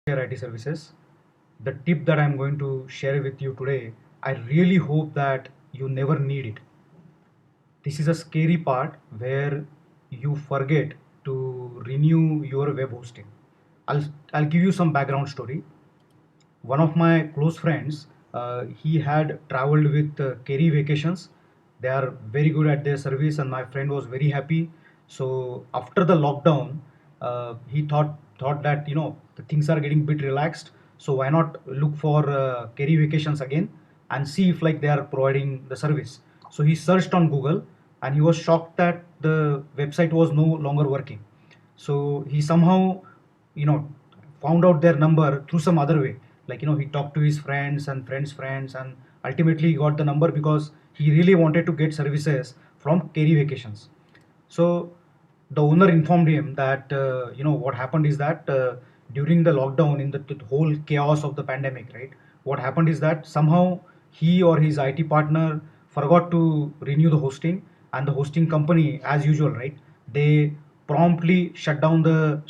IT services. The tip that I'm going to share with you today, I really hope that you never need it. This is a scary part where you forget to renew your web hosting. I'll, I'll give you some background story. One of my close friends, he had traveled with Kerry Vacations. They are very good at their service, and my friend was very happy. So after the lockdown, he thought that the things are getting a bit relaxed. So why not look for Kerry Vacations again and see if like they are providing the service. So he searched on Google, and he was shocked that the website was no longer working. So he somehow you know found out their number through some other way, like he talked to his friends and friends, and ultimately he got the number because he really wanted to get services from Kerry Vacations. So the owner informed him that what happened is that during the lockdown, in the whole chaos of the pandemic, right, what happened is that somehow he or his IT partner forgot to renew the hosting, and the hosting company, as usual, right, they promptly shut down the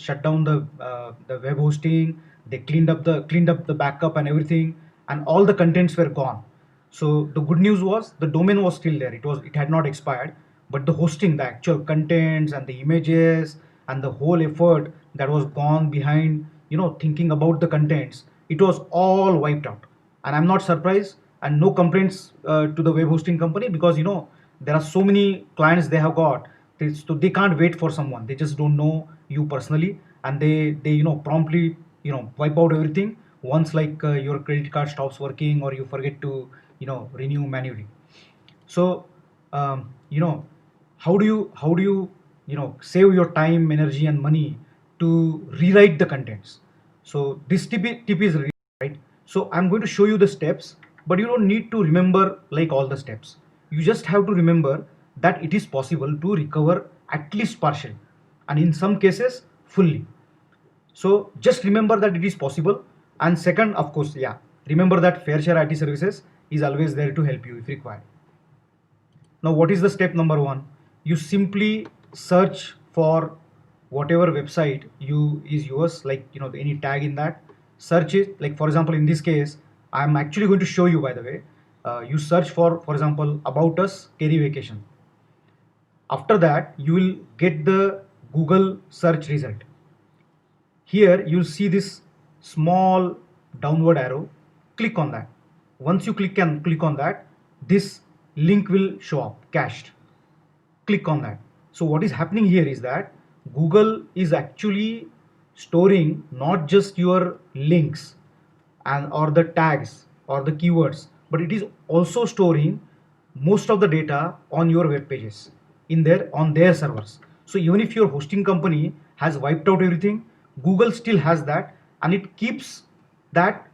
web hosting. They cleaned up the backup and everything, and all the contents were gone. So the good news was the domain was still there. It had not expired, but the hosting, the actual contents and the images and the whole effort that was gone behind, thinking about the contents, it was all wiped out. And I'm not surprised, and no complaints to the web hosting company, because there are so many clients they have got. So they can't wait for someone. They just don't know you personally, and they promptly wipe out everything once like your credit card stops working or you forget to renew manually. So how do you save your time, energy, and money to rewrite the contents? So this tip is right. So I'm going to show you the steps, but you don't need to remember like all the steps. You just have to remember that it is possible to recover at least partially, and in some cases fully. So just remember that it is possible. And second, of course, yeah, remember that Fairshare IT services is always there to help you if required. Now, what is the step number one? You simply search for whatever website you is yours, like any tag in that. Search it. Like for example, in this case, I'm actually going to show you. By the way, you search for example, about us Kerry Vacation. After that, you will get the Google search result. Here you'll see this small downward arrow. Click on that. Once you click on that, this link will show up, cached. Click on that. So what is happening here is that Google is actually storing not just your links and or the tags or the keywords, but it is also storing most of the data on your web pages on their servers. So even if your hosting company has wiped out everything, Google still has that, and it keeps that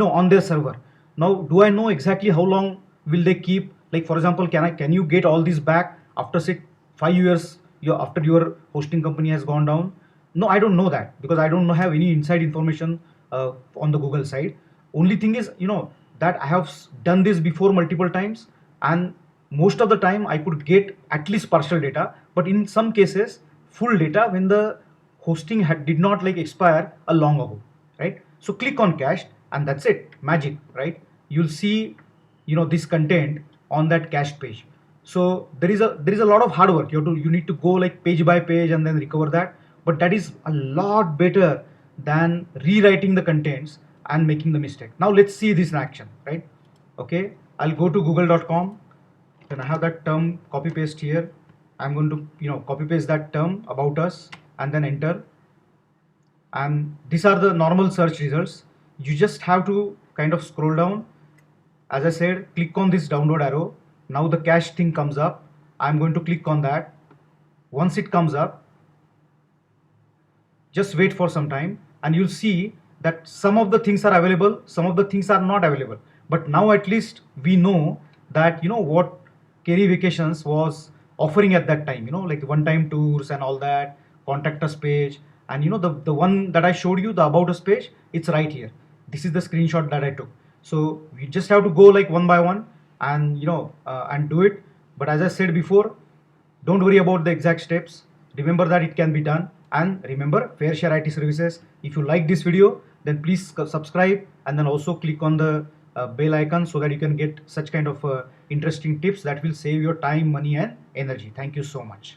on their server. Now, do I know exactly how long will they keep? Like for example, can you get all this back after say 5 years after your hosting company has gone down? No, I don't know that, because I don't have any inside information on the Google side. Only thing is, that I have done this before multiple times, and most of the time I could get at least partial data, but in some cases full data when the hosting did not like expire a long ago, right? So click on cached, and that's it, magic, right? You'll see this content on that cached page. So there is a lot of hard work. You need to go like page by page and then recover that, but that is a lot better than rewriting the contents and making the mistake. Now let's see this in action, right? Okay, I'll go to google.com. Then I have that term copy paste here. I'm going to copy paste that term about us and then enter. And these are the normal search results. You just have to kind of scroll down. As I said, click on this downward arrow. Now the cache thing comes up. I'm going to click on that. Once it comes up, just wait for some time, and you'll see that some of the things are available, some of the things are not available. But now at least we know that what Kerry Vacations was offering at that time, like one-time tours and all that, contact us page, and the one that I showed you, the about us page, it's right here. This is the screenshot that I took. So we just have to go like one by one and and do it. But as I said before, don't worry about the exact steps. Remember that it can be done, And remember, Fair Share IT Services. If you like this video, then please subscribe and then also click on the bell icon so that you can get such kind of interesting tips that will save your time, money, and energy. Thank you so much.